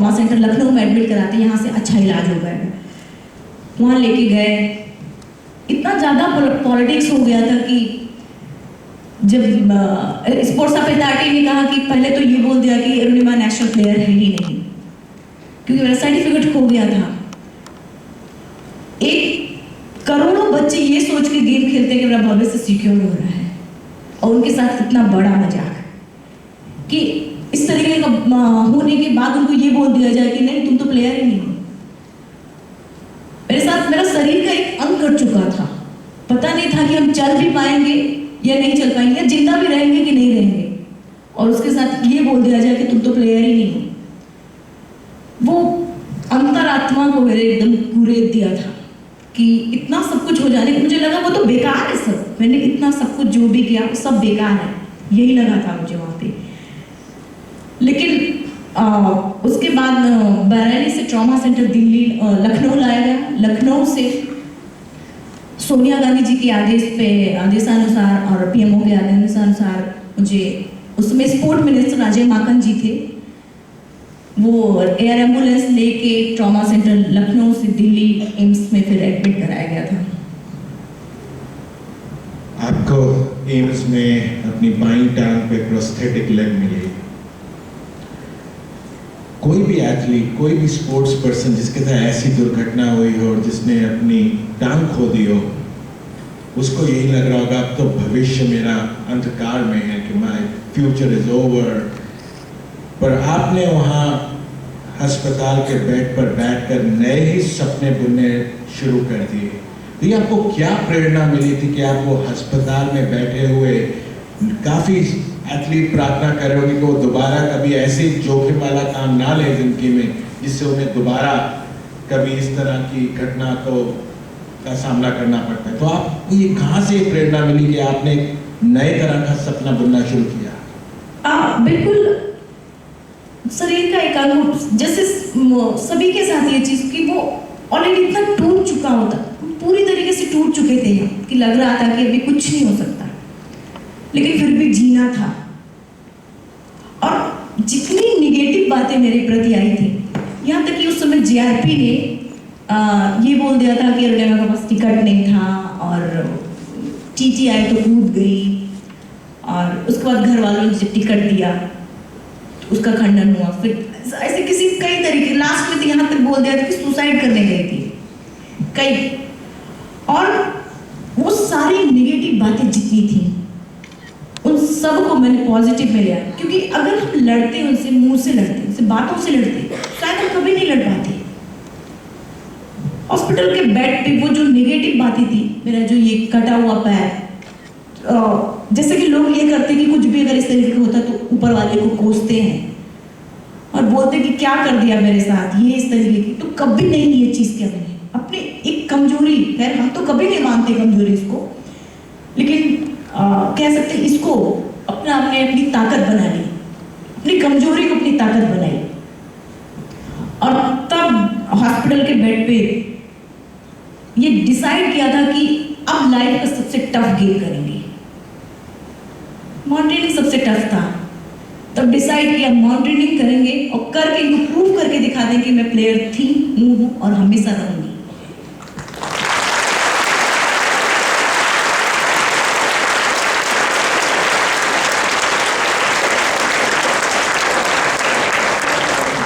Trauma centre Lucknow में admit कराते, यहाँ से अच्छा इलाज हो गया। वहाँ लेके गए, इतना ज़्यादा पॉलिटिक्स हो गया था कि जब स्पोर्ट्स अथॉरिटी ने कहा कि पहले तो ये बोल दिया कि अरुणिमा नेशनल प्लेयर है ही नहीं, क्योंकि मेरा सर्टिफिकेट खो गया था। एक करोड़ों बच्चे ये सोच के गेम खेलते हैं कि मेरा भविष्य सिक्योर हो रहा है, और उनके साथ इतना बड़ा मजाक कि इस तरीके का होने के बाद उनको ये बोल दिया जाए कि नहीं तुम तो प्लेयर ही नहीं हो। मेरे साथ मेरा शरीर का एक अंग कट चुका था, पता नहीं था कि हम चल भी पाएंगे या नहीं चल पाएंगे, या जिंदा भी रहेंगे कि नहीं रहेंगे, और उसके साथ ये बोल दिया जाए कि तुम तो प्लेयर ही नहीं हो। वो अंतरात्मा को मेरे एकदम कुरेद दिया था कि इतना सब कुछ हो जाने को मुझे लगा वो तो बेकार है सब, मैंने इतना सब कुछ जो भी किया सब बेकार है, यही लगा था मुझे वहाँ पे। लेकिन उसके बाद बरेली से ट्रॉमा सेंटर दिल्ली लखनऊ लाया गया। लखनऊ से सोनिया गांधी जी के आदेशानुसार और पीएमओ के आदेशानुसार मुझे उसमें स्पोर्ट मिनिस्टर अजय माकन जी थे, वो एयर एम्बुलेंस लेके ट्रॉमा सेंटर लखनऊ से दिल्ली एम्स में फिर एडमिट कराया गया था। आपको एम्स में अपनी बाईं टांग पे प्रोस्थेटिक लेग मिली। कोई भी एथलीट, कोई भी स्पोर्ट्स पर्सन जिसके साथ ऐसी दुर्घटना हुई हो और जिसने अपनी टांग खो दी हो, उसको यही लग रहा होगा अब तो भविष्य मेरा अंधकार में है, कि माय फ्यूचर इज ओवर। पर आपने वहाँ अस्पताल के बेड पर बैठकर नए ही सपने बुनने शुरू कर दिए। तो ये आपको क्या प्रेरणा मिली थी कि आप वो अस्पताल में बैठे हुए, काफ़ी एथलीट प्रार्थना कर रहे होंगे कि वो दोबारा कभी ऐसे जोखिम वाला काम ना ले जिंदगी में, जिससे उन्हें दोबारा कभी इस तरह की घटना का सामना करना पड़ता है। तो आपको ये कहाँ से प्रेरणा मिली कि आपने नए तरह का सपना बुनना शुरू किया? बिल्कुल शरीर का एक अंग, जैसे सभी के साथ ये चीज कि वो ऑलरेडी इतना टूट चुका होता, पूरी तरीके से टूट चुके थे कि लग रहा था कि अभी कुछ नहीं हो सकता, लेकिन फिर भी जीना था। और जितनी निगेटिव बातें मेरे प्रति आई थी, यहाँ तक कि उस समय जीआरपी ने ये बोल दिया था कि अरुणिमा के पास टिकट नहीं था और टीटी आई तो कूद गई, और उसके बाद घर वालों ने टिकट दिया तो उसका खंडन हुआ। फिर ऐसे किसी कई तरीके, लास्ट में तो यहाँ तक बोल दिया था कि सुसाइड करने गई थी कई, और वो सारी निगेटिव बातें जितनी थी उन सब को मैंने पॉजिटिव में लिया, क्योंकि अगर हम लड़ते उनसे, मुंह से लड़ते, उनसे बातों से लड़ते, शायद हम कभी नहीं लड़ पाते। हॉस्पिटल के बेड पे वो जो निगेटिव बातें थी, मेरा जो ये कटा हुआ पैर, जैसे कि लोग ये करते कि कुछ भी अगर इस तरीके का होता तो ऊपर वाले को कोसते हैं और बोलते कि क्या कर दिया मेरे साथ, ये इस तरीके की। तो कभी नहीं ये चीज़ क्या बनी, अपने एक कमजोरी, खैर हम तो कभी नहीं मानते कमजोरी इसको, लेकिन कह सकते इसको आपने अपनी ताकत बना ली, अपनी कमजोरी को अपनी ताकत बनाई। और तब हॉस्पिटल के बेड पे ये डिसाइड किया था कि अब लाइफ का सबसे टफ गेम करेंगे। माउंटेनिंग सबसे टफ था, तब डिसाइड किया माउंटेनिंग करेंगे और करके इनको प्रूव करके दिखा दें कि मैं प्लेयर थी, हूँ और हमेशा रहूंगी।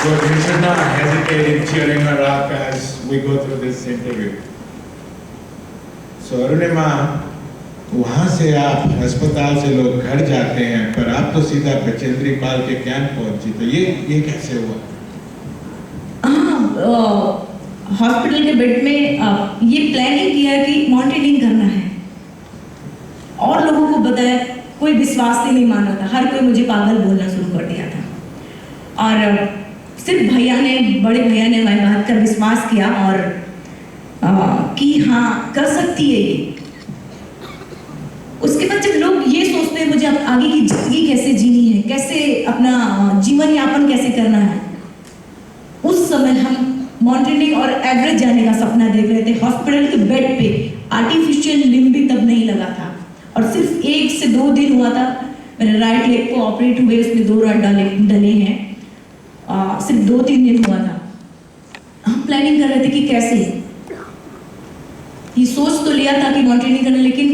Good, you should not hesitate in cheering her up as we go through this interview. So Arunima, वहाँ से आप अस्पताल से लोग घर जाते हैं, पर आप तो सीधा बचेंद्री पाल के कैंप पहुंची, तो ये कैसे हुआ? हॉस्पिटल के बेड में ये प्लानिंग किया कि माउंटेनिंग करना है, और लोगों को बताया, कोई विश्वास ही नहीं माना था, हर कोई मुझे पागल बोलना शुरू कर दिया था। और सिर्फ बड़े भैया ने मेरी बात का विश्वास किया और कि हाँ कर सकती है ये। उसके बाद जब लोग ये सोचते हैं मुझे आगे की जिंदगी कैसे जीनी है, कैसे अपना जीवन यापन कैसे करना है, उस समय हम माउंटेनिंग और एवरेस्ट जाने का सपना देख रहे थे। हॉस्पिटल के बेड पे आर्टिफिशियल लिम्ब भी तब नहीं लगा था, और सिर्फ 1 से 2 दिन हुआ था। मेरे राइट लेग को ऑपरेट हुए, उसमें 2 रॉड डले हैं, सिर्फ 2-3 दिन हुआ था। हम प्लानिंग कर रहे थे कि कैसे, ये सोच तो लिया था कि माउंटेनियरिंग करना, लेकिन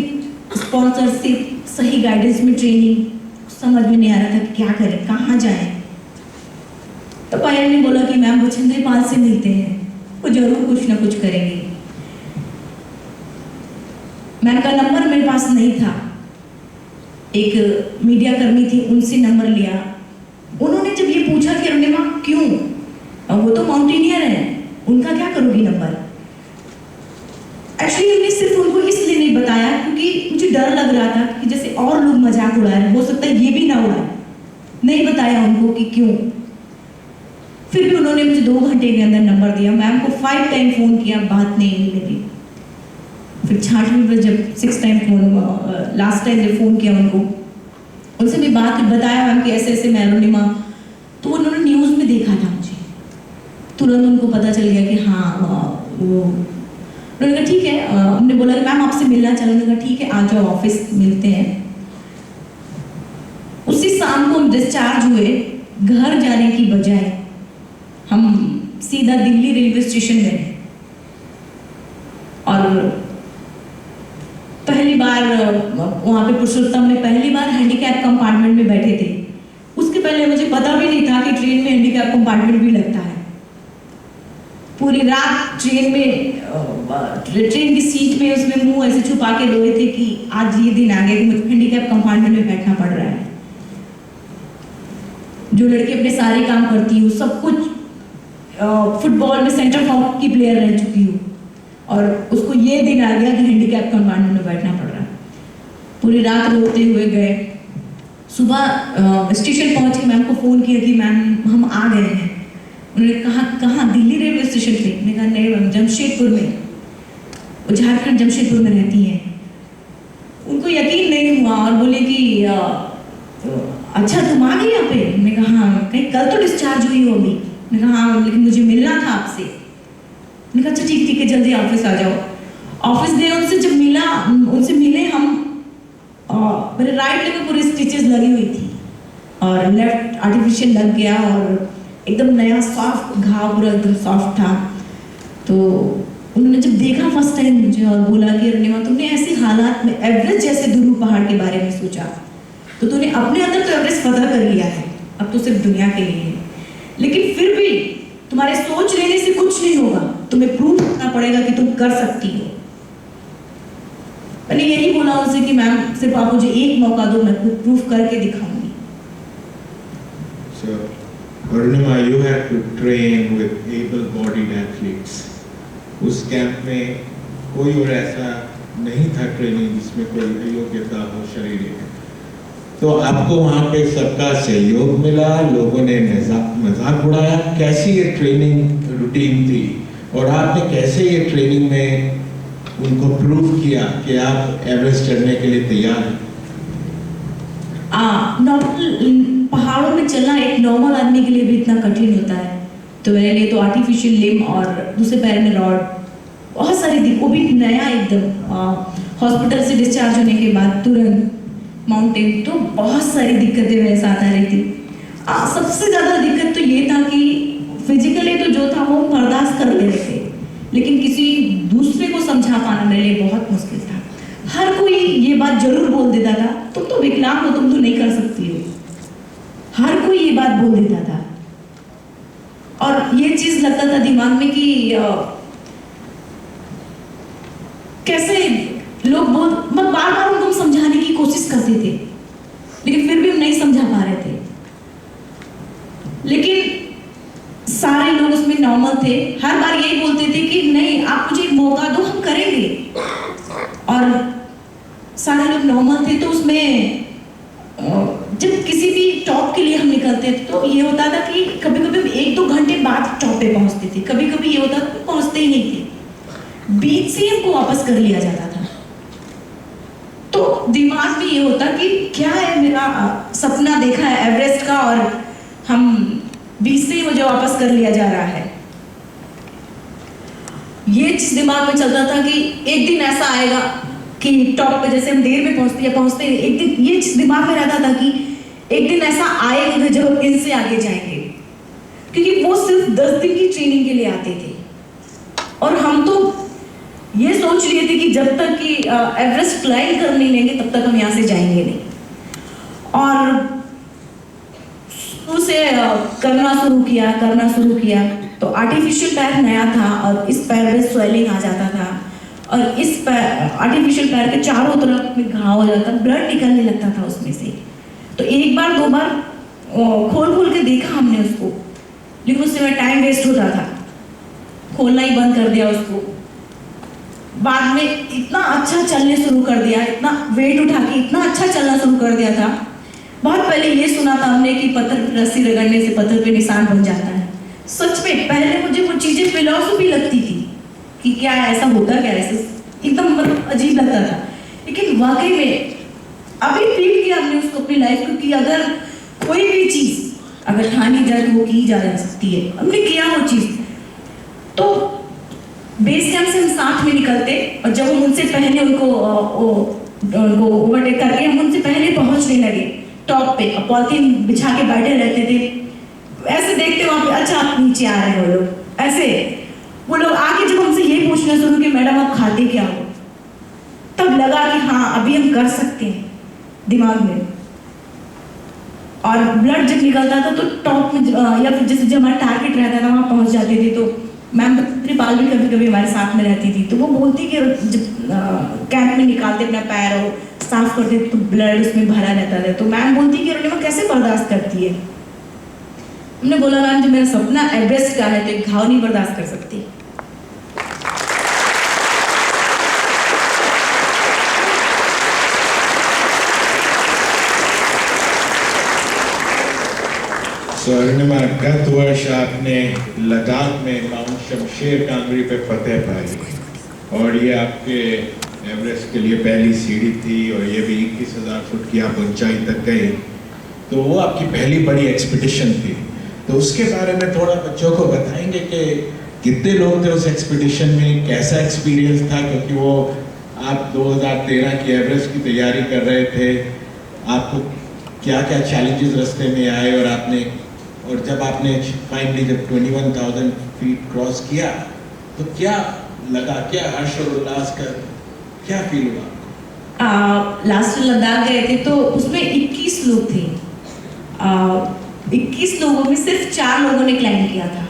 स्पॉन्सरशिप, सही गाइडेंस में ट्रेनिंग समझ में नहीं आ रहा था कि क्या करें, कहाँ जाएं। तो पायल ने बोला कि मैम बछेंद्री पाल से मिलते हैं, वो जरूर कुछ ना कुछ करेंगे। मैम का नंबर मेरे पास नहीं था, एक मीडिया कर्मी थी, उनसे नंबर लिया। उन्होंने जब ये पूछा कि अरुणिमा क्यों, वो तो माउंटेनियर है, उनका क्या करोगी नंबर। एक्चुअली हमने सिर्फ उनको इसलिए नहीं बताया क्योंकि मुझे डर लग रहा था कि जैसे और लोग मजाक उड़ा रहे हैं, हो सकता है ये भी ना उड़ाए। नहीं बताया उनको कि क्यों। फिर भी उन्होंने मुझे 2 घंटे के अंदर नंबर दिया। मैम को 5 टाइम फोन किया, बात नहीं लगी। फिर 6वीं पर जब 6 टाइम फोन, लास्ट टाइम जब फोन किया उनको, उनसे भी बात बताया मैम कि ऐसे ऐसे मैं अरुणिमा, तो उन्होंने न्यूज़ में देखा था मुझे, तुरंत उनको पता चल गया कि हाँ वो। उन्होंने कहा ठीक है, हमने बोला कि मैम आपसे मिलना चाहूँ। उन्होंने कहा ठीक है आ जाओ, ऑफिस मिलते हैं। उसी शाम को हम डिस्चार्ज हुए। घर जाने की बजाय हम सीधा दिल्ली रेलवे स्टेशन गए और पहली बार वहाँ पे पुरुषोत्तम में पहली बार हैंडीकैप कंपार्टमेंट में बैठे थे। उसके पहले मुझे पता भी नहीं था कि ट्रेन में हैंडीकैप कंपार्टमेंट भी लगता है। पूरी रात ट्रेन में, ट्रेन की सीट में उसमें मुंह ऐसे छुपा के रोए थे कि आज ये दिन आ गया कि मुझे हैंडीकैप कंपार्टमेंट में बैठना पड़ रहा है। जो लड़की अपने सारे काम करती हूँ, सब कुछ, फुटबॉल में सेंटर फॉरवर्ड की प्लेयर रह चुकी हूँ, और उसको ये दिन आ गया कि हैंडीकैप कंपार्टमेंट में बैठना पड़ रहा है। पूरी रात रोते हुए गए। सुबह स्टेशन पहुंचे, मैम को फ़ोन किया कि मैम हम आ गए हैं। उन्होंने कहा कहाँ, दिल्ली रेलवे स्टेशन पे। मैंने कहा नहीं मैम, जमशेदपुर में। वो झारखंड जमशेदपुर में रहती हैं। उनको यकीन नहीं हुआ और बोले कि अच्छा तुम आ गई यहाँ पे। मैंने कहा हाँ, कहीं कल तो डिस्चार्ज हुई हो अभी। मैंने कहा हाँ, लेकिन मुझे मिलना था आपसे। मैंने कहा अच्छा ठीक है, जल्दी ऑफिस आ जाओ। ऑफिस गए, उनसे जब उनसे मिले हम, मेरे राइट लेग में पूरी स्टिचेस लगी हुई थी और लेफ्ट आर्टिफिशियल लग गया और एकदम नया सॉफ्ट घाव, पूरा एकदम सॉफ्ट था। तो उन्होंने जब देखा फर्स्ट टाइम मुझे और बोला कि अरुणिमा तुमने ऐसे हालात में एवरेस्ट जैसे ध्रुव पहाड़ के बारे में सोचा, तो तूने अपने अंदर तो एवरेस्ट फतह कर लिया है, अब तो सिर्फ दुनिया के लिए है। लेकिन फिर भी तुम्हारे सोच लेने से कुछ नहीं होगा, तुम्हें प्रूव करना पड़ेगा कि तुम कर सकती हो। मैंने यही बोला उनसे कि मैम सिर्फ आप मुझे एक मौका दो, मैं प्रूफ करके दिखाऊंगी। So, Arunima, you had to train with able-bodied athletes. उस कैंप में कोई और ऐसा नहीं था ट्रेनिंग जिसमें कोई अयोग्यता हो शरीर। तो आपको वहाँ पे सबका सहयोग मिला, लोगों ने मजाक उड़ाया। कैसी ये ट्रेनिंग रूटीन थी और आपने कैसे ये ट्रेनिंग में उनको प्रूव किया कि आप एवरेस्ट चढ़ने के लिए तैयार हैं? नॉर्मल पहाड़ों में चलना एक नॉर्मल आदमी के लिए भी इतना कठिन होता है, तो मेरे लिए तो आर्टिफिशियल लिम्ब और दूसरे पैर में रॉड, बहुत सारी वो भी नया एकदम। हॉस्पिटल से डिस्चार्ज होने के बाद तुरंत माउंटेन, तो बहुत सारी दिक्कतें मेरे साथ आ रही थी। सबसे ज़्यादा दिक्कत तो ये था कि फिजिकली तो जो था वो बर्दाश्त कर ले रहे थे, लेकिन किसी दूसरे को समझा पाना मेरे लिए बहुत मुश्किल था। हर कोई ये बात जरूर बोल देता था, तुम तो विकलांग हो, तुम तो नहीं कर सकती हो। हर कोई ये बात बोल देता था और ये चीज लगता था दिमाग में कि कैसे लोग बार बार उनको समझाने की कोशिश करते थे, लेकिन फिर भी हम नहीं समझा पा रहे थे। लेकिन सारे लोग उसमें नॉर्मल थे, हर बार यही बोलते थे कि नहीं आप मुझे एक मौका दो, हम करेंगे। और सारे लोग नॉर्मल थे। तो उसमें जब किसी भी टॉप के लिए हम निकलते थे तो ये होता था कि कभी कभी 1-2 घंटे बाद टॉप पे पहुंचते थे, कभी कभी ये होता था कि पहुंचते ही नहीं थे, बीच से हमको वापस कर लिया जाता था। तो दिमाग में ये होता कि क्या है, मेरा सपना देखा है एवरेस्ट का और हम बीच से ही मुझे वापस कर लिया जा रहा है। ये चीज दिमाग में चलता था कि एक दिन ऐसा आएगा कि टॉप पे जैसे हम देर में पहुंचते एक दिन, ये चीज दिमाग में रहता था कि एक दिन ऐसा आएगा जब हम इनसे आगे जाएंगे। क्योंकि वो सिर्फ 10 दिन की ट्रेनिंग के लिए आते थे और हम तो ये सोच लिए थे कि जब तक कि एवरेस्ट क्लाइंब कर नहीं लेंगे तब तक हम यहाँ से जाएंगे नहीं। और उसे करना शुरू किया तो आर्टिफिशियल पैर नया था और इस पैर में स्वेलिंग आ जाता था और इस पैर आर्टिफिशियल पैर के चारों तरफ में घाव हो जाता, ब्लड निकलने लगता था उसमें से। तो एक बार दो बार खोल के देखा हमने उसको, लेकिन उससे में टाइम वेस्ट होता था, खोलना ही बंद कर दिया उसको। बाद में इतना अच्छा चलने शुरू कर दिया, इतना वेट उठा के इतना अच्छा चलना शुरू कर दिया था। बहुत पहले ये सुना था हमने कि पत्थर पर रस्सी रगड़ने से पत्थर पे निशान बन जाता है। सच में पहले मुझे वो चीजें फिलॉसफी लगती थी कि क्या ऐसा होता, क्या ऐसा एकदम मतलब अजीब लगता था, लेकिन वाकई में अभी फील किया हमने उसको अपनी लाइफ को कि अगर कोई भी चीज अगर ठानी जाए तो वो की जा सकती है। हमने किया वो चीज। तो बेस कैंप से हम साथ में निकलते और जब हम उनसे पहले उनको ओवरटेक करके हम उनसे पहले पहुंचने लगे टॉप पे, पॉलिथीन बिछा के बैठे रहते थे। ऐसे देखते वहां पे, अच्छा आप नीचे आ रहे हो लोग, ऐसे वो लोग आके जब हमसे ये पूछना शुरू कि मैडम आप खाते क्या हो, तब लगा कि हाँ अभी हम कर सकते हैं दिमाग में। और ब्लड जब निकलता था तो टॉप में या फिर जैसे जब हमारा टारगेट रहता था वहां पहुंच जाते थे। तो मैम त्रिपाल भी कभी कभी हमारे साथ में रहती थी, तो वो बोलती कि जब कैंप में निकालते अपना पैर और साफ करते तो ब्लड उसमें भरा रहता था। तो मैम बोलती कि अरुणिमा कैसे बर्दाश्त करती है। हमने बोला मैम जो मेरा सपना एवरेस्ट का है तो एक घाव नहीं बर्दाश्त कर सकती। अरुणिमा, गत वर्ष आपने लद्दाख में माउंट शमशेर कांगरी पे फतेह पाई और ये आपके एवरेस्ट के लिए पहली सीढ़ी थी और ये भी 21,000 फुट की आप ऊंचाई तक गए। तो वो आपकी पहली बड़ी एक्सपीडिशन थी, तो उसके बारे में थोड़ा बच्चों को बताएंगे कि कितने लोग थे उस एक्सपीडिशन में, कैसा एक्सपीरियंस था, क्योंकि वो आप 2013 की एवरेस्ट की तैयारी कर रहे थे, आपको क्या क्या चैलेंजेस रास्ते में आए और जब आपने फाइनली जब 21,000 फीट क्रॉस किया तो क्या लगा, क्या हर्ष और उल्लास का क्या फील हुआ? लास्ट लद्दाख गए थे तो उसमें 21 लोग थे। 21 लोगों में सिर्फ 4 लोगों ने क्लाइंब किया था।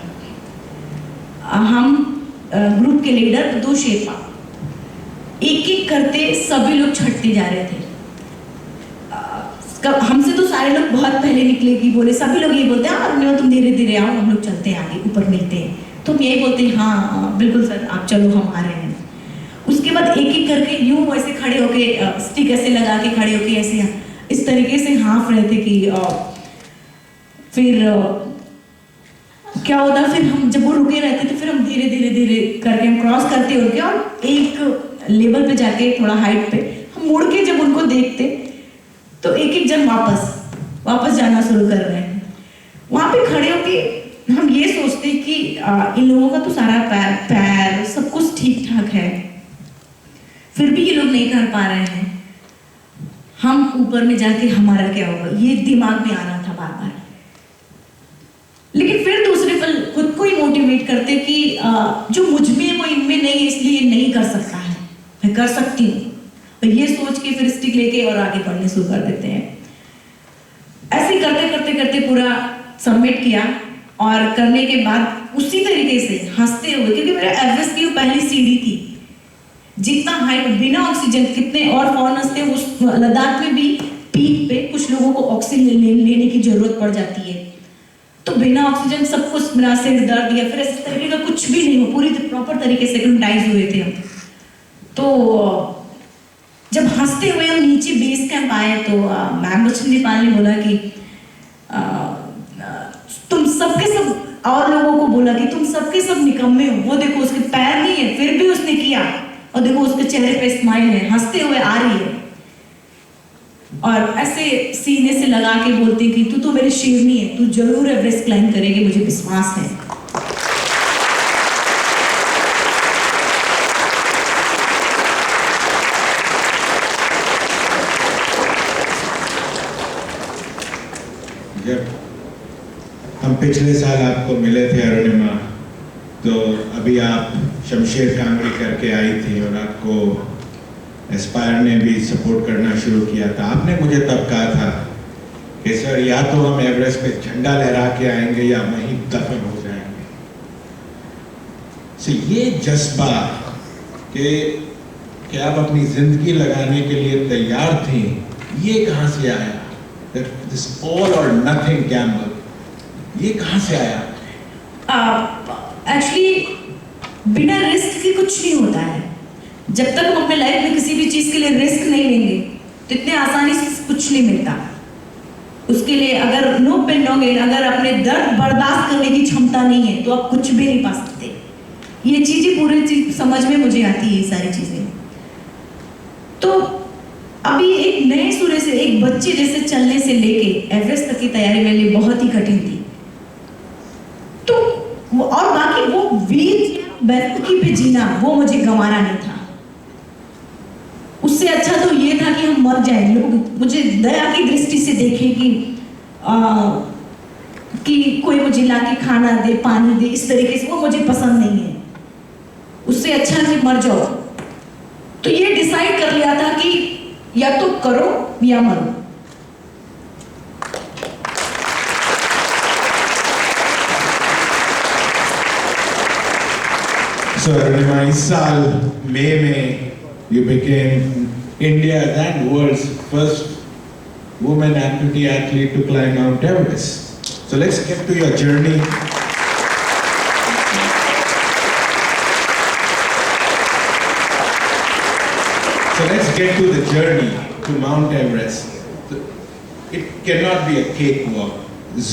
हम ग्रुप के लीडर 2 शेरपा, एक एक करते सभी लोग छटते जा रहे थे। हमसे तो सारे लोग बहुत पहले निकले कि बोले, सभी लोग ये बोलते हैं हाँ तुम धीरे धीरे आओ, हम लोग चलते हैं आगे, ऊपर मिलते हैं। तो हम यही बोलते हैं हाँ बिल्कुल सर आप चलो, हम आ रहे हैं। उसके बाद एक एक करके यूं वैसे खड़े होके स्टिक ऐसे लगा के खड़े होके ऐसे इस तरीके से हाँफ रहे थे कि फिर क्या होता, फिर हम जब वो रुके रहते थे फिर हम धीरे धीरे धीरे करके हम क्रॉस करते उनके और एक लेवल पे जाके थोड़ा हाइट पे हम मुड़ के जब उनको देखते तो एक एक जन वापस जाना शुरू कर रहे हैं। वहां पे खड़े होके हम ये सोचते कि इन लोगों का तो सारा पैर सब कुछ ठीक ठाक है, फिर भी ये लोग नहीं कर पा रहे हैं, हम ऊपर में जाके हमारा क्या होगा, ये दिमाग में आ रहा था बार बार। लेकिन फिर दूसरे पल खुद को ही मोटिवेट करते कि जो मुझ में है वो इनमें नहीं है, इसलिए नहीं कर सकता है, मैं कर सकती हूँ। और ये सोच के फिर स्टिक लेके और आगे बढ़ने शुरू कर देते हैं। ऐसे करते करते करते पूरा सबमिट किया और करने के बाद उसी तरीके से हंसते हुए, क्योंकि मेरा एवरेस्ट की पहली सीढ़ी थी, जितना हाइट बिना ऑक्सीजन, कितने और फॉरनर्स थे उस लद्दाख में भी पीक पे कुछ लोगों को ऑक्सीजन लेने की जरूरत पड़ जाती है, तो बिना ऑक्सीजन सब कुछ, मेरा सिर दर्द या फिर इस तरीके का कुछ भी नहीं हो, पूरी प्रॉपर तरीके से एक्लिमेटाइज हुए थे हम। तो जब हंसते हुए हम नीचे बेस कैंप आए तो मैम बच्चन नेपाल ने बोला कि तुम सबके सब और लोगों को बोला कि तुम सबके सब निकम्मे हो, वो देखो उसके पैर नहीं है फिर भी उसने किया, और देखो उसके चेहरे पे स्माइल है, हंसते हुए आ रही है। और ऐसे सीने से लगा के बोलती कि तू तो मेरी शेरनी है, तू जरूर एवरेस्ट क्लाइंब करेगी, मुझे विश्वास है। जब हम पिछले साल आपको मिले थे अरुणिमा, तो अभी आप शमशेर कांगड़ी करके आई थी और आपको एस्पायर ने भी सपोर्ट करना शुरू किया था। आपने मुझे तब कहा था कि सर या तो हम एवरेस्ट पे झंडा लहरा के आएंगे या वहीं दफन हो जाएंगे। सो ये जज्बा कि आप अपनी जिंदगी लगाने के लिए तैयार थी, ये कहाँ से आया? दिस ऑल और नथिंग गैम्बल, ये कहाँ से आया? एक्चुअली बिना रिस्क के कुछ नहीं होता है। जब तक हम अपने लाइफ में किसी भी चीज के लिए रिस्क नहीं लेंगे तो इतने आसानी से कुछ नहीं मिलता। उसके लिए अगर नो पेन नो गेन, अगर अपने दर्द बर्दाश्त करने की क्षमता नहीं है तो आप कुछ भी नहीं पा सकते। ये चीजें पूरी चीज समझ में मुझे आती है, ये सारी चीजें। तो अभी एक नए सिरे से एक बच्चे जैसे चलने से लेके एवरेस्ट तक की तैयारी मेरे लिए बहुत ही कठिन थी। तो और बाकी वो वीर बेवकूफी पे जीना, वो मुझे गंवाना नहीं था। उससे अच्छा तो ये था कि हम मर जाए, लोग मुझे दया की दृष्टि से देखें कि कोई मुझे लाके खाना दे, पानी दे, इस तरीके से, वो मुझे पसंद नहीं है। उससे अच्छा कि मर जाओ। तो ये डिसाइड कर लिया था कि या तो करो या मरो। So Arunima, इस साल मई में you became India's and world's first woman amputee athlete to climb Mount Everest. So let's get to your journey. So let's get to the journey to Mount Everest. It cannot be a cakewalk.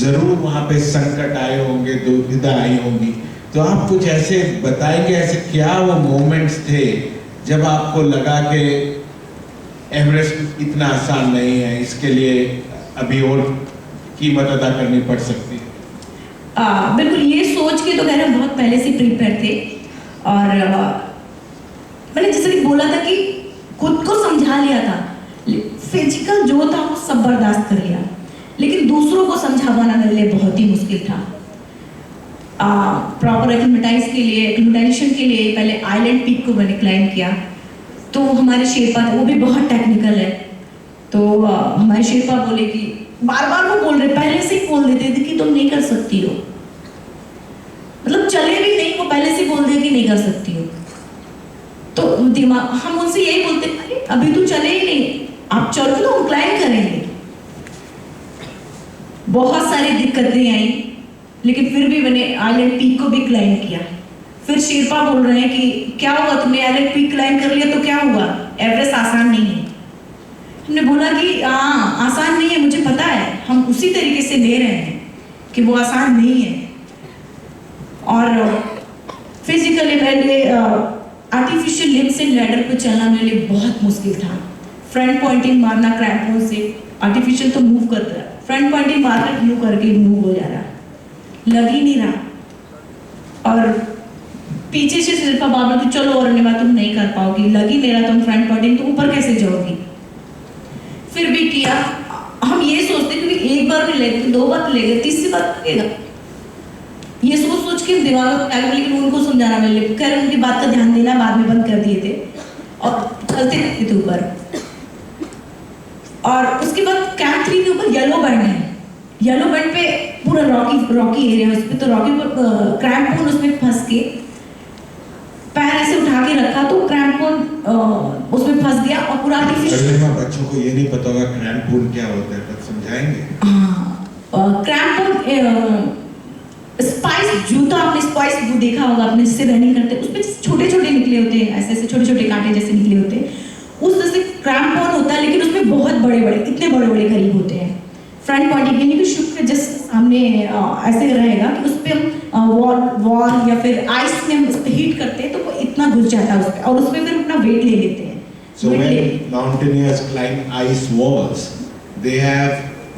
जरूर वहाँ पे संकट आए होंगे, दुविधा आई होंगी। तो आप कुछ ऐसे बताएंगे, ऐसे क्या वो मोमेंट्स थे जब आपको लगा कि एवरेस्ट इतना आसान नहीं है, इसके लिए अभी और कीमत अदा करनी पड़ सकती है? बिल्कुल, ये सोच के तो खैर हम बहुत पहले से प्रिपेयर थे। और मैंने जैसे कि बोला था कि खुद को समझा लिया था, फिजिकल जो था वो सब बर्दाश्त कर लिया, लेकिन दूसरों को समझा पाना मेरे लिए बहुत ही मुश्किल था। प्रॉपर एक्लिमेटाइजेशन के लिए पहले आइलैंड पीक को मैंने क्लाइंब किया। तो हमारे शेरपा, वो भी बहुत टेक्निकल है, तो हमारे शेरपा बोले कि बार बार वो बोल रहे, पहले से ही बोल देते थे कि तुम नहीं कर सकती हो, मतलब चले भी नहीं, वो पहले से बोल दे कि नहीं कर सकती हो। तो दिमाग, हम उनसे यही बोलते, अरे अभी तो चले ही नहीं, आप चलो तो हम क्लाइंब करेंगे। बहुत सारी दिक्कतें आई, लेकिन फिर भी मैंने आइलैंड पीक को भी क्लाइंब किया। फिर शेरपा बोल रहे हैं कि क्या हुआ, तुमने आइलैंड पीक क्लाइंब कर लिया तो क्या हुआ, एवरेस्ट आसान नहीं है। हमने बोला कि हाँ आसान नहीं है, मुझे पता है, हम उसी तरीके से ले रहे हैं कि वो आसान नहीं है। और फिजिकली मैंने आर्टिफिशियल लिम्स एंड लैडर पर चलना मेरे लिए बहुत मुश्किल था। फ्रंट पॉइंटिंग मारना क्रैम्पोन से, आर्टिफिशियल तो मूव करता है, फ्रंट पॉइंटिंग मारकर मूव करके मूव हो जा रहा, लग ही नहीं रहा। और पीछे से सिर्फ बाबा कि चलो अरुणिमा तुम नहीं कर पाओगी, लग ही नहीं रहा, तुम फ्रंट पॉइंटिंग तो ऊपर कैसे जाओगी। फिर भी किया। हम ये सोचते कि एक बार में लेंगे, दो बार लेंगे, तीसरी बार लगेगा, ये सोच सोच के दिमाग में आ गया। लेकिन उनको समझाना मेरे लिए, खैर उनकी बात का ध्यान देना बाद में बंद कर दिए थे और चलते रहते थे ऊपर। और उसके बाद कैंप 3 के ऊपर येलो बैंड है, येलो बैंड पे पूरा रॉकी एरिया, उस पे तो रॉकी क्रैम्पोन उसमें फंस के, पैर ऐसे उठा के रखा तो क्रैम्पोन उसमें फंस गया और पूरा आर्टिफिशियल। बच्चों को ये नहीं पता होगा क्रैम्पोन क्या होता है, तब समझाएंगे। क्रैम्पोन स्पाइस जूता, आपने स्पाइस वो देखा होगा, आपने जिससे रनिंग करते हैं उसमें छोटे छोटे निकले होते हैं, ऐसे ऐसे छोटे छोटे कांटे जैसे निकले होते हैं, उस तरह से क्रैम्पोन होता है, लेकिन उसमें बहुत बड़े बड़े, इतने बड़े बड़े करीब होते हैं। फ्रंट पॉइंटिंग यानी कि शुभ के जस्ट सामने ऐसे रहेगा कि उस पर हम वॉल या फिर आइस में हम उस पर हीट करते हैं तो वो इतना घुस जाता है उस पर, और उसमें फिर अपना वेट ले लेते हैं। So when mountaineers climb ice walls, they have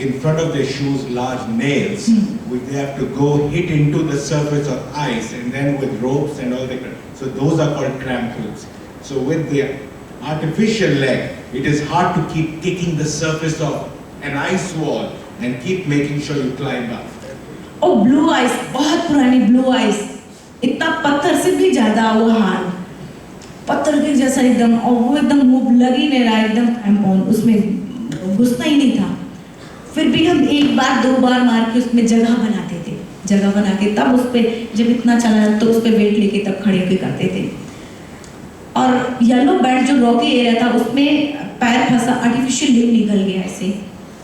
in front of their shoes large nails, which they have to go hit into the surface of ice, and then with ropes and all that. So those are called crampons. So with the artificial leg, it is hard to keep kicking the surface of an ice wall and keep making sure you climb up. और blue eyes, बहुत पुरानी blue eyes, इतना पत्थर से भी ज्यादा वो हाल, पत्थर के जैसा एकदम, और वो एकदम मुंह लग ही नहीं रहा, एकदम टैम्पॉन उसमें घुसता ही नहीं था। फिर भी हम एक बार दो बार मार के उसमें जगह बनाते थे, जगह बना के तब उस पर जब इतना चला तो उस पर वेट लेके तब खड़े होके करते थे। और येलो बैंड जो रॉकी एरिया था उसमें पैर फंसा, आर्टिफिशियल लिव निकल गया, ऐसे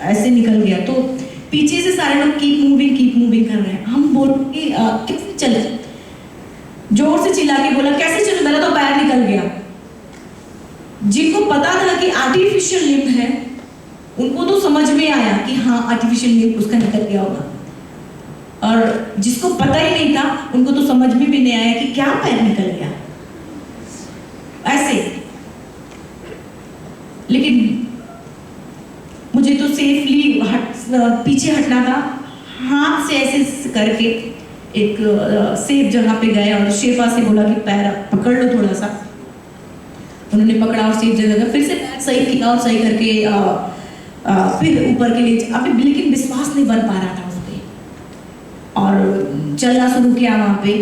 ऐसे निकल गया। तो पीछे से सारे लोग कीप मूविंग कर रहे हैं। हम बोल के कैसे चले, जोर से चिल्ला के बोला कैसे चले, मेरा तो पैर निकल गया। जिनको पता था कि आर्टिफिशियल लिव है उनको तो समझ में आया कि हाँ आर्टिफिशियल लिव उसका निकल गया होगा, और जिसको पता ही नहीं था उनको तो समझ में भी नहीं आया कि क्या पैर निकल गया ऐसे। लेकिन मुझे तो सेफली पीछे हटना था, हाथ से ऐसे करके एक सेफ जगह पे गए और शेफा से बोला कि पैर पकड़ लो थोड़ा सा। उन्होंने पकड़ा और सेफ जगह फिर से पैर सही किया और सही करके फिर ऊपर के लिए अभी, लेकिन विश्वास नहीं बन पा रहा था उस पर, और चलना शुरू किया। वहाँ पे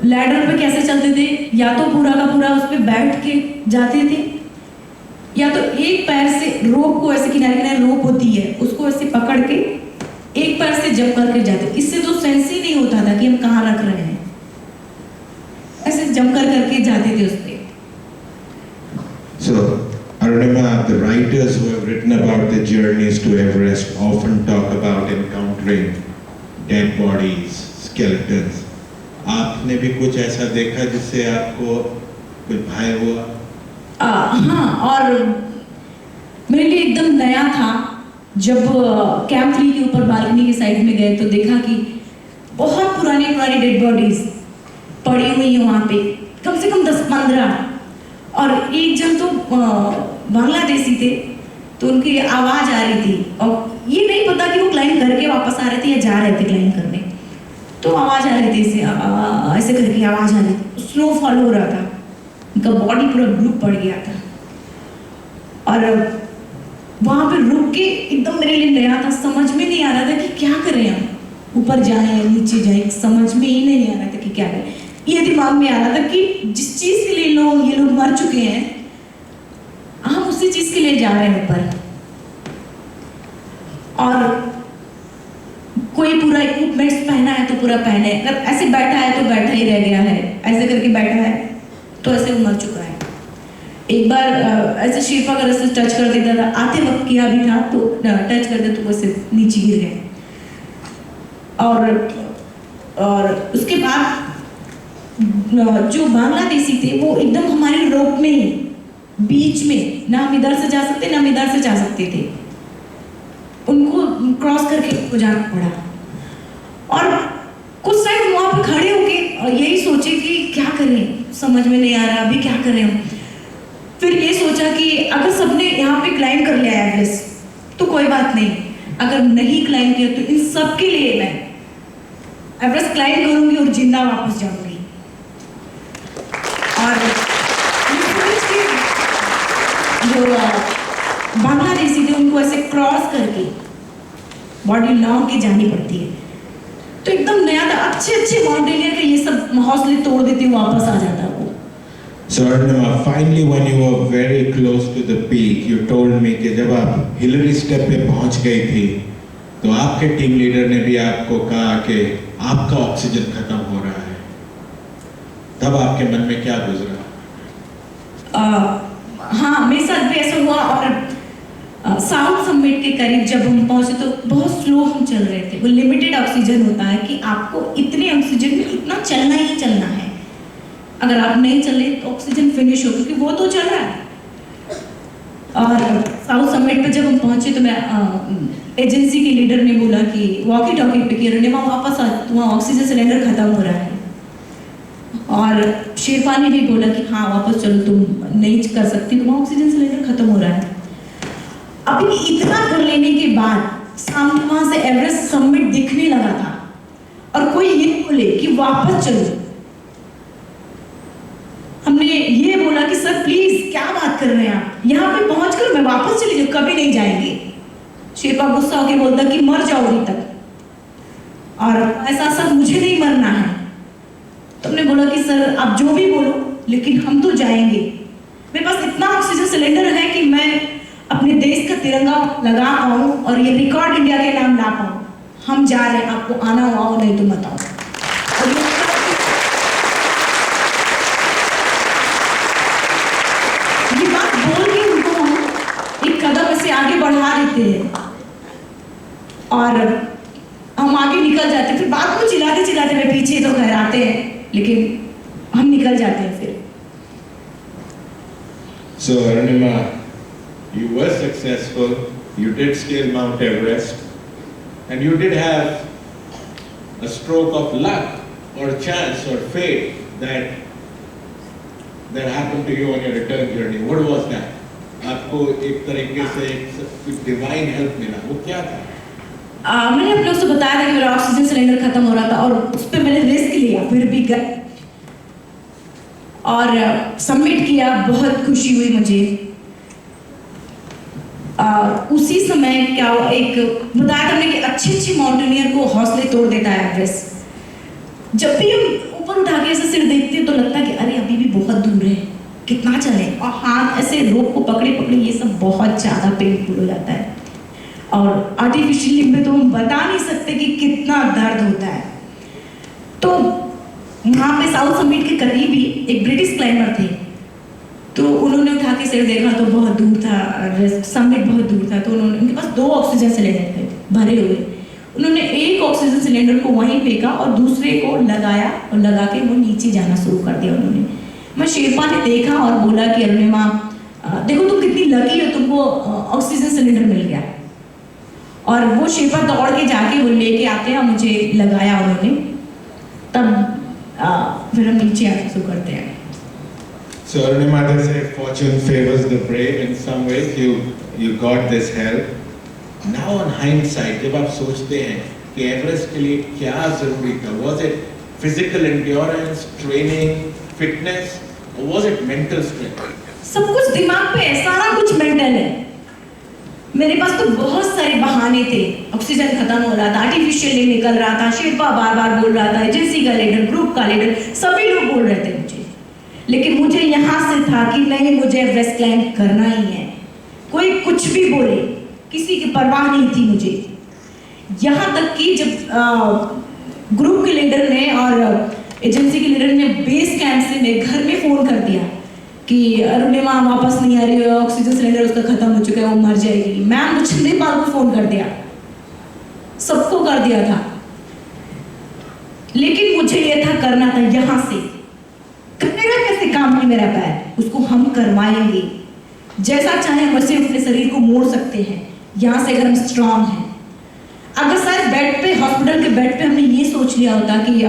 लैडर पे कैसे चलते थे, या तो पूरा का पूरा उस पर बैठ के जाते थे, या तो एक पैर से रोप को ऐसे किनारे किनारे रोप होती है उसको ऐसे पकड़ के एक पैर से जंप करके जाते। इससे तो सेंस ही नहीं होता था कि हम कहाँ रख रहे हैं, ऐसे जंप करके जाते थे उस पे। So, Arunima, the writers who have written about the journeys to Everest often talk about encountering dead bodies, skeletons. आपने भी कुछ ऐसा देखा जिससे आपको कुछ भय हुआ? हाँ, और मेरे लिए एकदम नया था जब कैंप 3 के ऊपर बालकनी के साइड में गए तो देखा कि बहुत पुरानी डेड बॉडीज पड़ी हुई है वहाँ पे, कम से कम 10-15। और एक जन तो बांग्लादेशी थे, तो उनकी आवाज़ आ रही थी और ये नहीं पता कि वो क्लाइंब करके वापस आ रहे थे या जा रहे थे क्लाइंब करने। तो आवाज़ आ रही थी ऐसे करके आवाज़ आ रही थी, स्लो फॉल हो रहा था, उनका बॉडी पूरा ब्लू पड़ गया था। और वहाँ पे रुक के एकदम मेरे लिए नया था, समझ में नहीं आ रहा था कि क्या करें हम, ऊपर जाएं नीचे जाएं, समझ में ही नहीं आ रहा था कि क्या करें। ये दिमाग में आ रहा था कि जिस चीज़ के लिए ये लोग मर चुके हैं हम उसी चीज़ के लिए जा रहे हैं ऊपर। और कोई पूरा इक्विपमेंट्स पहना है तो पूरा पहने, अगर ऐसे बैठा है तो बैठा ही रह गया है, ऐसे करके बैठा है तो ऐसे वो मर चुका है। एक बार ऐसे शेरपा का ऐसे टच कर देता था, आते वक्त किया भी था तो टच कर दे तो वैसे नीचे गिर गए। और उसके बाद जो बांग्लादेशी थे वो एकदम हमारे रोप में ही बीच में, ना हम इधर से जा सकते ना हम इधर से जा सकते थे, उनको क्रॉस करके उनको जाना पड़ा। और कुछ टाइम वहाँ पे खड़े होके और यही सोचे कि क्या करें, समझ में नहीं आ रहा अभी क्या करें हम। फिर ये सोचा कि अगर सबने यहाँ पे क्लाइंब कर लिया एवरेस्ट तो कोई बात नहीं, अगर नहीं क्लाइंब किया तो इन सब के लिए मैं एवरेस्ट क्लाइंब करूंगी और जिंदा वापस जाऊंगी। और जो बांग्लादेशी थे उनको ऐसे क्रॉस करके बॉडी लॉन्ग के जानी पड़ती है, तो एकदम नया था। अच्छे माउंटेनियर के ये सब हौसले तोड़ देते वापस आ जाता वो। So Arunima, finally when you were very close to the peak, you told me कि जब आप हिलरी स्टेप पे पहुंच गई थी तो आपके टीम लीडर ने भी आपको कहा कि आपका ऑक्सीजन खत्म हो रहा है, तब आपके मन में क्या गुजरा? हाँ, मेरे साथ भी ऐसा हुआ। और साउथ समिट के करीब जब हम पहुंचे तो बहुत स्लो हम चल रहे थे। वो लिमिटेड ऑक्सीजन होता है कि आपको इतने ऑक्सीजन में इतना चलना ही चलना है, अगर आप नहीं चले तो ऑक्सीजन फिनिश हो, क्योंकि वो तो चल रहा है। और साउथ समिट पे जब हम पहुंचे तो मैं एजेंसी के लीडर ने बोला कि वॉकी टॉकी पे कि अरुणिमा वापस आ, वहाँ ऑक्सीजन सिलेंडर खत्म हो रहा है। और शेरपा ने भी बोला कि हाँ वापस चलो, तुम नहीं कर सकती, तुम्हारा ऑक्सीजन सिलेंडर खत्म हो रहा है। अभी इतना कर लेने के बाद सामने वहां से एवरेस्ट समिट दिखने लगा था और कोई ये बोले कि वापस चलो। हमने ये बोला कि सर प्लीज क्या बात कर रहे हैं आप, यहाँ पे पहुंचकर मैं वापस चली जाऊँ, कभी नहीं जाएंगे। शेरपा गुस्सा होकर बोलता कि मर जाओ अभी तक। और ऐसा सब मुझे नहीं मरना है। तो हमने बोला कि सर आप जो भी बोलो, लेकिन हम तो जाएंगे। मेरे पास इतना ऑक्सीजन सिलेंडर है कि मैं अपने देश का तिरंगा लगा पाऊँ और ये रिकॉर्ड इंडिया के नाम ला पाऊँ। हम जा रहे हैं, आपको आना हो आओ, नहीं तो मत आओ। ये बात बोल के उनको हम एक कदम ऐसे आगे बढ़ा देते हैं और हम आगे निकल जाते हैं। फिर बात को चिल्लाते चिल्लाते वे पीछे तो खैर आते हैं, लेकिन हम निकल जाते हैं फिर। So Arunima, you were successful. You did scale Mount Everest, and you did have a stroke of luck or chance or fate that happened to you on your return journey. What was that? आपको एक तरीके से एक divine help मिला, वो क्या था? मैंने आप लोग से बताया था कि मेरा ऑक्सीजन सिलेंडर खत्म हो रहा था और उस पर मैंने रिस्क लिया, फिर भी गए और सबमिट किया। बहुत खुशी हुई मुझे। उसी समय क्या हुआ, एक बताया था मैंने कि अच्छे माउंटेनियर को हौसले तोड़ देता है एवरेस्ट। जब भी हम ऊपर उठा के ऐसे सिर देखते हैं तो लगता है कि अरे अभी भी बहुत दूर है, कितना चले, और हाथ ऐसे रोप को पकड़े पकड़े ये सब बहुत ज़्यादा पेनफुल हो जाता है। और आर्टिफिशियल लिम्ब में तो हम बता नहीं सकते कि कितना दर्द होता है। तो वहाँ पे साउथ समिट के करीब ही एक ब्रिटिश क्लाइंबर थे, तो उन्होंने उठा के सिर देखा तो बहुत दूर था, समिट बहुत दूर था। तो उनके पास 2 ऑक्सीजन सिलेंडर थे भरे हुए। उन्होंने एक ऑक्सीजन सिलेंडर को वहीं फेंका और दूसरे को लगाया और लगा के वो नीचे जाना शुरू कर दिया उन्होंने। मैं शेरपा ने देखा और बोला कि अरुणिमा देखो तुम कितनी लकी हो, तुमको ऑक्सीजन सिलेंडर मिल गया। और वो शेरपा दौड़ के जाके वो लेके आते हैं और मुझे लगाया उन्होंने। तब फिर हम नीचे आके शुरू करते हैं। So Arunima, they say fortune favors the brave. In some ways, you got this help. Now on hindsight, जब आप सोचते हैं कि एवरेस्ट के लिए क्या जरूरी था, was it physical endurance, training, fitness, or was it mental strength? सब कुछ दिमाग पे है, सारा कुछ मेंटल है। मेरे पास तो बहुत सारे बहाने थे। ऑक्सीजन खत्म हो रहा था, आर्टिफिशियल लिम्ब निकल रहा था, शेरपा बार बार बोल रहा था, एजेंसी का लीडर, ग्रुप का लीडर, सभी लोग बोल रहे थे मुझे। लेकिन मुझे यहाँ से था कि नहीं, मुझे एवरेस्ट क्लाइंब करना ही है। कोई कुछ भी बोले, किसी की परवाह नहीं थी मुझे। यहाँ तक कि जब ग्रुप के लीडर ने और एजेंसी के लीडर ने बेस कैंप से मेरे घर में फ़ोन कर दिया कि अरुणिमा वापस नहीं आ रही है, ऑक्सीजन सिलेंडर उसका खत्म हो चुका है, वो मर जाएगी। मैम मुझे नेपाल को फ़ोन कर दिया, सबको कर दिया था। लेकिन मुझे ये था करना था यहाँ से। करेगा कैसे काम नहीं मेरा पैर, उसको हम करवाएंगे। जैसा चाहे हम वैसे अपने शरीर को मोड़ सकते हैं यहाँ से, अगर हम स्ट्रांग हैं। अगर शायद बेड पे, हॉस्पिटल के बेड पे हमने ये सोच लिया होता कि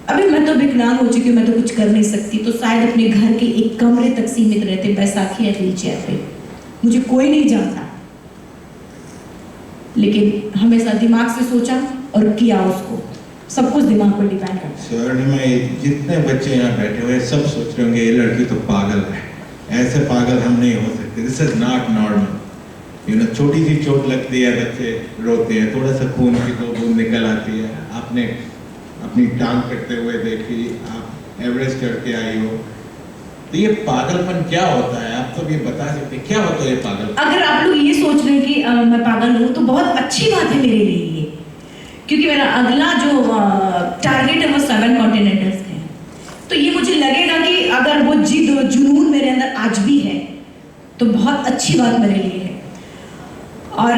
अभी मैं तो विकलांग हो चुकी हूँ, मैं तो कुछ कर नहीं सकती, तो शायद अपने घर के एक कमरे तक सीमित रहते, बैसाखी या व्हील चेयर पे, मुझे कोई नहीं जानता। लेकिन हमेशा दिमाग से सोचा और किया उसको। सब कुछ दिमाग पर डिपेंड करता है। सर में जितने बच्चे यहाँ बैठे हुए सब सोच रहे होंगे ये लड़की तो पागल है, ऐसे पागल हम नहीं हो सकते, this is not normal. You know, छोटी सी चोट लगती है, बच्चे रोते हैं, थोड़ा सा खून की 2 बूंद निकल आती है। आपने अपनी टांग कटते हुए देखी, आप एवरेस्ट चढ़ के आई हो, तो ये पागलपन क्या होता है? आप तो ये बता सकते हैं क्या होता है ये पागल? अगर आप लोग ये सोच रहे हैं कि मैं पागल हूँ तो बहुत अच्छी बात है मेरे लिए ये, क्योंकि मेरा अगला जो टारगेट है वो 7 कॉन्टिनेंटल्स है। तो ये मुझे लगेगा कि अगर वो जिद जुनून मेरे अंदर आज भी है तो बहुत अच्छी बात मेरे लिए है। और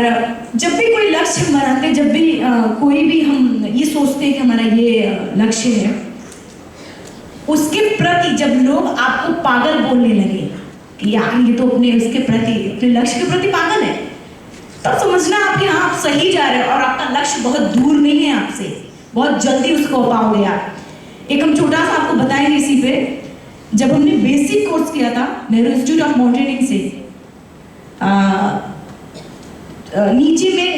जब भी कोई लक्ष्य हम बनाते हैं, जब भी कोई भी हम ये सोचते हैं कि हमारा ये लक्ष्य है, उसके प्रति जब लोग आपको पागल बोलने लगे कि यार ये तो अपने उसके प्रति, अपने लक्ष्य के प्रति पागल है, तब समझना आप कि हाँ आप सही जा रहे हो और आपका लक्ष्य बहुत दूर नहीं है आपसे, बहुत जल्दी उसको पाओगे आप। एक हम छोटा सा आपको बताएंगे इसी पे। जब हमने बेसिक कोर्स किया था नेहरू इंस्टीट्यूट ऑफ माउंटेनिंग से, नीचे में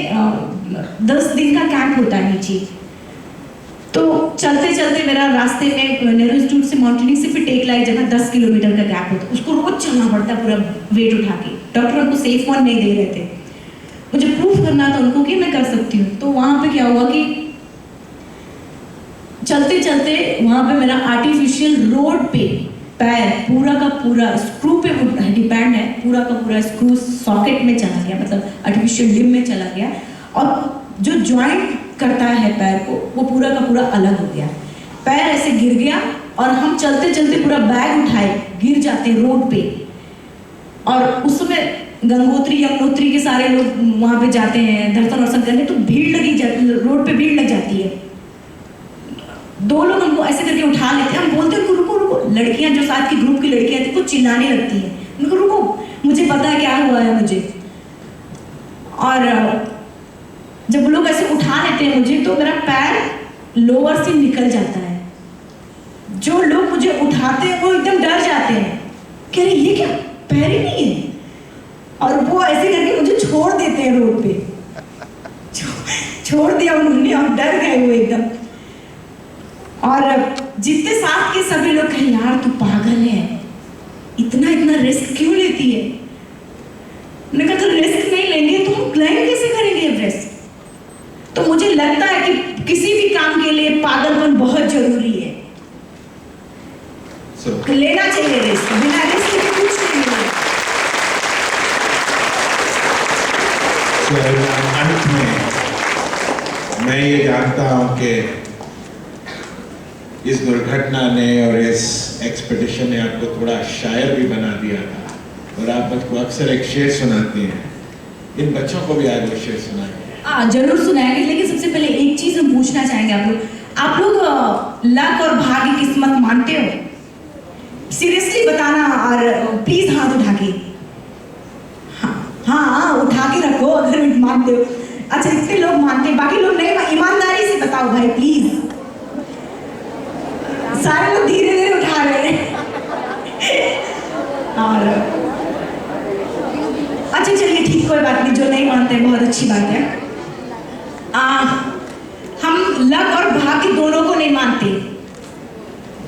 10 दिन का कैंप होता है नीचे। तो चलते चलते मेरा रास्ते में नेहरू इंस्टीट्यूट से माउंटेनिंग से फिर टेक लाई जगह 10 किलोमीटर का गैप होता है, उसको रोज चलना पड़ता है पूरा वेट उठा के। डॉक्टर उनको सेफ वन नहीं दे रहे थे, मुझे प्रूफ करना था उनको कि मैं कर सकती हूँ। तो वहाँ पे क्या हुआ कि चलते चलते वहां पे मेरा आर्टिफिशियल रोड पे पैर पूरा का पूरा स्क्रू पे डिपेंड है, पूरा का पूरा स्क्रू सॉकेट में चला गया, मतलब आर्टिफिशियल लिम्ब में चला गया, और जो जॉइंट करता है पैर को वो पूरा का पूरा अलग हो गया। पैर ऐसे गिर गया और हम चलते चलते पूरा बैग उठाए गिर जाते रोड पे। और उस समय गंगोत्री यमुनोत्री के सारे लोग वहां पे जाते हैं दर्शन वर्शन करने, तो भीड़ लगी जाती, रोड पे भीड़ लग जाती है। दो लोग हमको ऐसे करके उठा लेते हैं, हम बोलते हैं उनको रुको रुको, लड़कियां जो साथ की ग्रुप की लड़कियां थी कुछ चिल्लाने लगती हैं, उनको रुको मुझे पता है क्या हुआ है मुझे। और जब वो लोग ऐसे उठा लेते हैं मुझे तो मेरा पैर लोअर से निकल जाता है। जो लोग मुझे उठाते हैं वो एकदम डर जाते हैं, कह रहे ये क्या पैर ही नहीं है, और वो ऐसे करके मुझे छोड़ देते हैं रोड पे। छोड़ दिया उन्होंने और डर गए वो एकदम। और जितने साथ के सभी लोग कहे यार तू पागल है, इतना इतना रिस्क क्यों लेती है। मैंने कहा रिस्क नहीं लेंगे तो हम क्लाइंब कैसे करेंगे एवरेस्ट। तो मुझे लगता है कि किसी भी काम के लिए पागलपन बहुत जरूरी है। लेना चाहिए रिस्क, बिना रिस्क के कुछ नहीं मिलेगा। अंत में मैं ये जानता हूं कि इस दुर्घटना ने और इस एक्सपेडिशन ने आपको थोड़ा शायर भी बना दिया था, और आप मुझको अक्सर एक शेर सुनाती हैं। इन बच्चों को भी आज वो शेर सुनाएंगे। जरूर सुनाएंगे, लेकिन सबसे पहले एक चीज हम पूछना चाहेंगे आप लोग लक और भाग्य किस्मत मानते हो? सीरियसली बताना, और प्लीज हाथ उठा के, हाँ उठा के रखो अगर मानते हो। अच्छा इतने लोग मानते हैं, बाकी लोग नहीं। ईमानदारी से बताओ भाई प्लीज। सारे लोग धीरे धीरे उठा रहे हैं। और अच्छा चलिए ठीक, कोई बात नहीं, जो नहीं मानते बहुत अच्छी बात है। हम लक और भाग्य दोनों को नहीं मानते,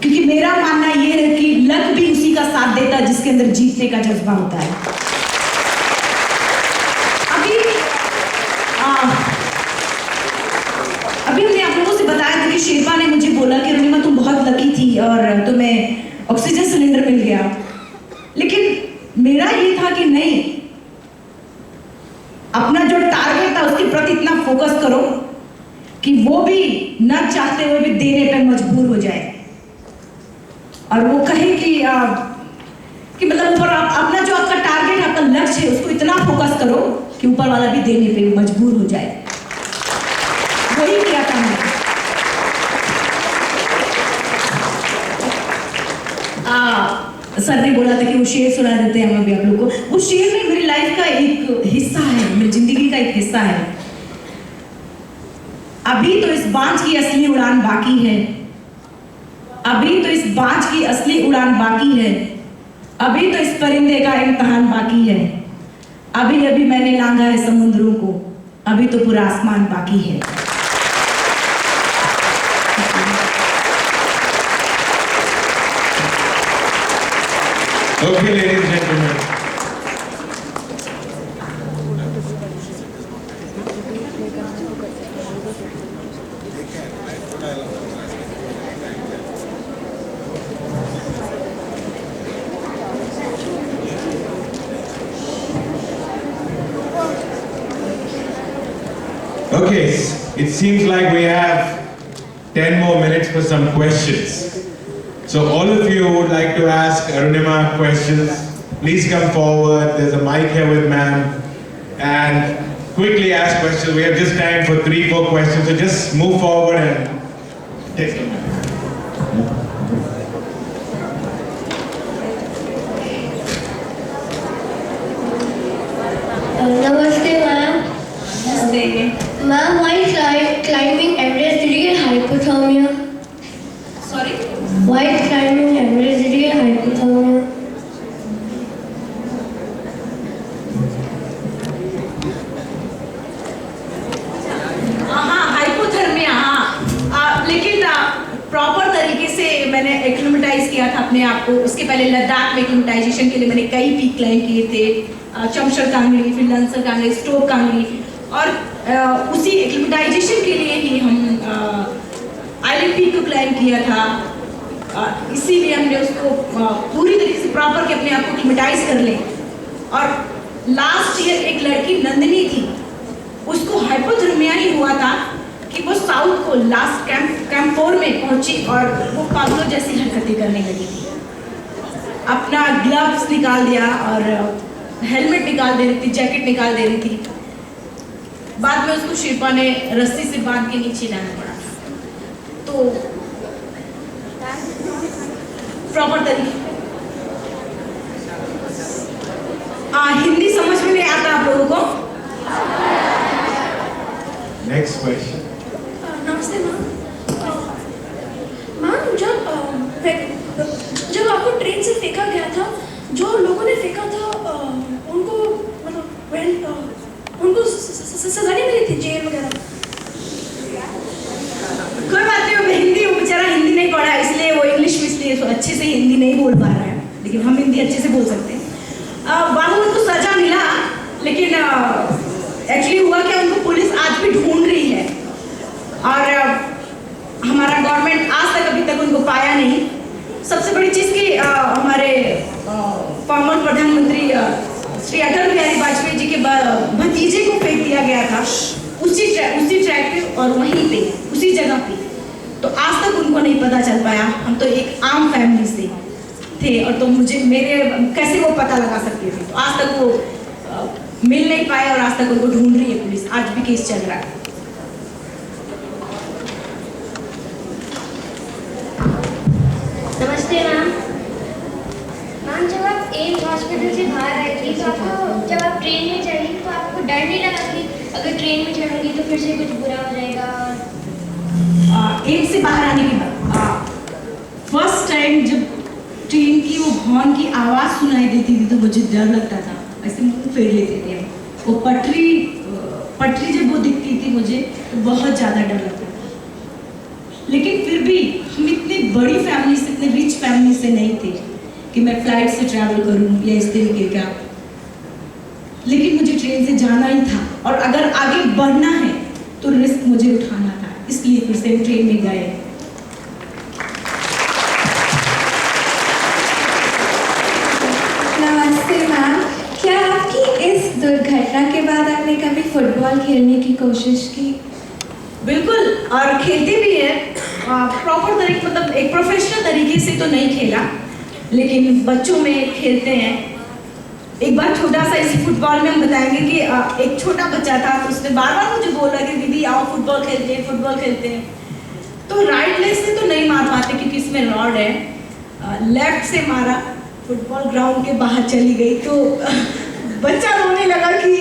क्योंकि मेरा मानना यह है कि लक भी उसी का साथ देता है जिसके अंदर जीतने का जज्बा होता है। अभी हमने आप लोगों से बताया था कि शेरपा ने मुझे बोला कि अरुणिमा तुम बहुत लकी थी और तुम्हें ऑक्सीजन सिलेंडर मिल गया, लेकिन मेरा ये था कि नहीं, अपना जो टारगेट था उसके प्रति इतना फोकस करो कि वो भी न चाहते हुए भी देने पे मजबूर हो जाए, और वो कहे कि मतलब ऊपर अपना जो आपका टारगेट आपका लक्ष्य है उसको इतना फोकस करो कि ऊपर वाला भी देने पे मजबूर हो जाए। वही किया था मैं। सर ने बोला था कि वो शेर सुना देते हैं हम अभी आप लोग को। वो शेर में मेरी लाइफ का एक हिस्सा है, मेरी जिंदगी का एक हिस्सा है। अभी तो इस बांझ की असली उड़ान बाकी है, अभी तो इस बांझ की असली उड़ान बाकी है, अभी तो इस परिंदे का इम्तिहान बाकी है, अभी अभी मैंने लांघा है समुद्रों को, अभी तो पूरा आसमान बाकी है। Okay, ladies and gentlemen. Okay, it seems like we have 10 more minutes for some questions. So all of you would like to ask Arunima questions, please come forward. There's a mic here with ma'am, and quickly ask questions. We have just time for 3-4 questions, so just move forward and take them. Namaste ma'am. Ma'am, while climbing Everest, did you get hypothermia? Sorry? While climbing Everest, did you get hypothermia? हाँ hypothermia, हाँ लेकिन proper तरीके से मैंने acclimatise किया था अपने आप को। उसके पहले लद्दाख में एक्लिमेटाइजेशन के लिए मैंने कई पीक क्लाइंब किए थे, चमशर कांगड़ी, फिर लंसर कांगड़ी, स्टोक कांगड़ी, और उसी एक्लिमेटाइजेशन के लिए ही हम आइलैंड 12 पीक को क्लाइम किया था। इसीलिए हमने उसको पूरी तरीके से प्रॉपर के अपने आप को क्लिमेटाइज कर लें। और लास्ट ईयर एक लड़की नंदिनी थी, उसको हाइपोथर्मिया ही हुआ था कि वो साउथ को लास्ट कैंप 4 में पहुंची और वो पागलों जैसी हरकतें करने लगी थी। अपना ग्लव्स निकाल दिया और हेलमेट निकाल दे रही थी, जैकेट निकाल दे रही थी। बाद में उसको शिल्पा ने रस्सी से बांध के नीचे लाना पड़ा। तो प्रॉपर तरीके हिंदी समझ में नहीं आता आप लोगों को? Next question. नमस्ते मैम। मैम जब आपको ट्रेन से फेंका गया था, जो लोगों ने फेंका था उनको मतलब उनको सजा नहीं मिली थी, जेल वगैरह? कोई बात नहीं, वो हिंदी, वो बेचारा हिंदी नहीं पढ़ा है, इसलिए वो इंग्लिश में इसलिए अच्छे से हिंदी नहीं बोल पा रहा है, लेकिन हम हिंदी अच्छे से बोल सकते हैं। बाबू उनको सजा मिला, लेकिन एक्चुअली हुआ क्या, उनको पुलिस आज भी ढूंढ रही है और हमारा गवर्नमेंट आज तक अभी तक उनको पाया नहीं। सबसे बड़ी चीज़ कि हमारे फॉर्मर प्रधानमंत्री श्री अटल बिहारी वाजपेयी जी के भतीजे को फेंक दिया गया था उसी ट्रैक पे और वहीं पे उसी जगह पे, तो आज तक उनको नहीं पता चल पाया। हम तो एक आम फैमिली से थे और तो मुझे मेरे कैसे वो पता लगा सकते थे, तो आज तक वो मिल नहीं पाए और आज तक उनको ढूंढ रही है पुलिस, आज भी केस चल रहा है। नमस्ते मैम। मैम जब आप एम्स हॉस्पिटल से बाहर आई थी, तो आपको जब आप ट्रेन में चढ़ी तो आपको डर नहीं लगा कि अगर ट्रेन में चढ़ूंगी तो फिर से कुछ बुरा हो जाएगा? एम्स से बाहर आने के बाद फर्स्ट टाइम जब ट्रेन की वो हॉर्न की आवाज़ सुनाई देती थी तो मुझे डर लगता था, ऐसे मुंह फेर लेते थे। वो पटरी जब वो दिखती थी मुझे तो बहुत ज़्यादा डर लगता था। लेकिन फिर भी हम इतनी बड़ी फैमिली से, इतने रिच फैमिली से नहीं थे कि मैं फ्लाइट से ट्रैवल करूं या इस तरीके का, लेकिन मुझे ट्रेन से जाना ही था और अगर आगे बढ़ना है तो रिस्क मुझे उठाना था, इसलिए फिर से ट्रेन में गए। नमस्ते मैम, क्या आपकी इस दुर्घटना के बाद आपने कभी फुटबॉल खेलने की कोशिश की? बिल्कुल, और खेलते भी है प्रॉपर तरीके, मतलब एक प्रोफेशनल तरीके से तो नहीं खेला, लेकिन बच्चों में खेलते हैं। एक बार छोटा सा इसी फुटबॉल में हम बताएंगे कि एक छोटा बच्चा था, तो उसने बार बार मुझे बोला कि दीदी आओ फुटबॉल खेलते हैं, फुटबॉल खेलते हैं। तो राइट लेग से तो नहीं मार पाते क्योंकि इसमें रॉड है, लेफ्ट से मारा, फुटबॉल ग्राउंड के बाहर चली गई। तो बच्चा रोने लगा कि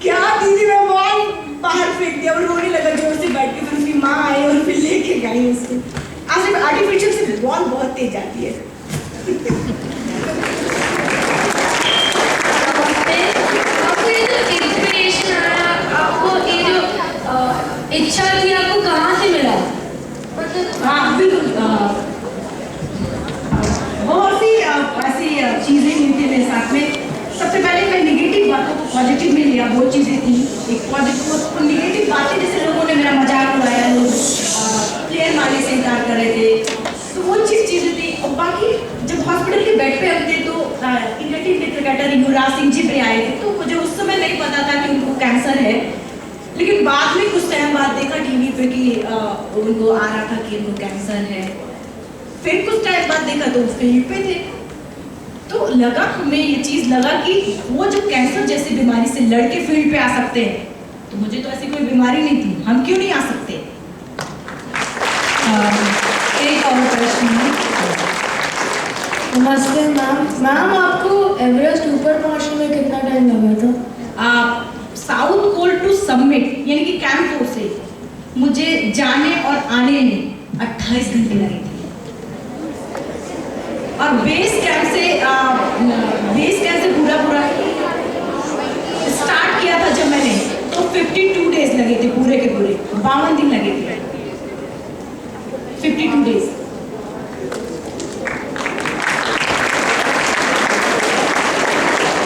क्या दीदी मैं बॉल बाहर फेंक दिया, और रोने लगा जोर से बैठ के। फिर उसकी माँ आई और फिर लेके गई उसको। आज आर्टिफिशियल से बॉल बहुत तेज आती है। आपको ये जो इंस्पिरेशन आया, आपको ये जो इच्छा थी, आपको कहाँ से मिला? मतलब हाँ बिल्कुल, बहुत सी ऐसी चीज़ें हुई थी मेरे साथ में। सबसे पहले मैं नेगेटिव बातों को पॉजिटिव में लिया, वो चीज़ें थी। एक पॉजिटिव नेगेटिव बातें, जैसे लोगों ने मेरा मजाक उड़ाया, लोग प्लेयर मारने से इनकार कर रहे थे, तो वो चीज़ें थी। और बाकी जब हॉस्पिटल के बेड पे हम थे तो इंडियन क्रिकेटर युवराज सिंह जी पे आए थे, तो मुझे उस समय नहीं पता था कि उनको कैंसर है, लेकिन बाद में कुछ टाइम बाद देखा टीवी पे कि उनको आ रहा था कि उनको कैंसर है। फिर कुछ टाइम बाद देखा तो फील्ड पे थे, तो लगा हमें ये चीज़ लगा कि वो जो कैंसर जैसी बीमारी से लड़के फील्ड पे आ सकते हैं, तो मुझे तो ऐसी कोई बीमारी नहीं थी, हम क्यों नहीं आ सकते। एक और प्रश्न है। नमस्ते मैम। मैम आपको एवरेस्ट ऊपर पहुंचने में कितना टाइम लगा था? साउथ पोल टू समिट यानी कि कैंप 4 से मुझे जाने और आने में 28 घंटे लगे थे, और बेस कैंप से पूरा स्टार्ट किया था जब मैंने, तो 52 डेज लगे थे, पूरे के पूरे 52 दिन लगे थे, 52 days.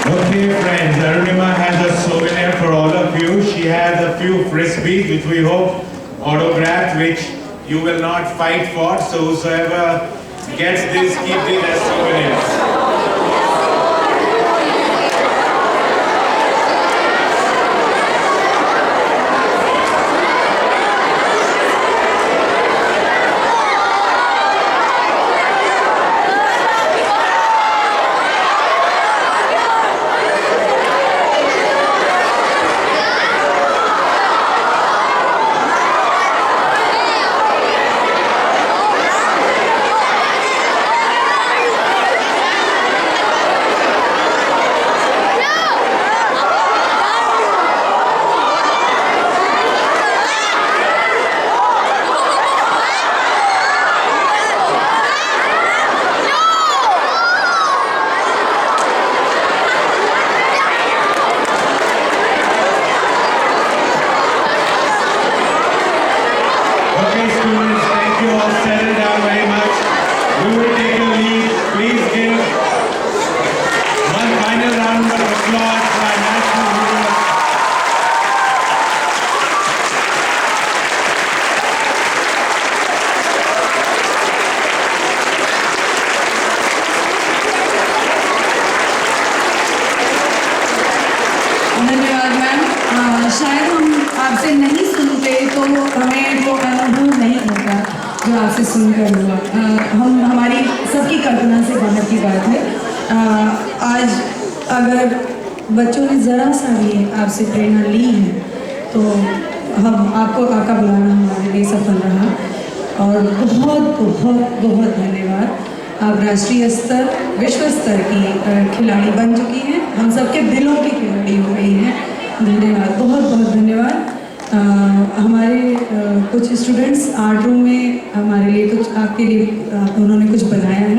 Okay, friends, Arunima has a souvenir for all of you. She has a few frisbees which we hope autographed, which you will not fight for. So whosoever gets this, keep it as souvenirs. शायद हम आपसे नहीं सुनते तो हमें वो अनुभव नहीं होता जो आपसे सुनकर हुआ। हमारी सबकी कल्पना से बाहर की बात है। आज अगर बच्चों ने ज़रा सा भी आपसे प्रेरणा ली है तो हम आपको आका बुलाना हमारे लिए सफल रहा। और बहुत बहुत बहुत धन्यवाद। आप राष्ट्रीय स्तर विश्व स्तर की खिलाड़ी बन चुकी हैं, हम सबके दिलों की खिलाड़ी हो गई हैं। धन्यवाद, बहुत बहुत धन्यवाद। हमारे कुछ स्टूडेंट्स आर्ट रूम में हमारे लिए कुछ आपके लिए उन्होंने कुछ बनाया है।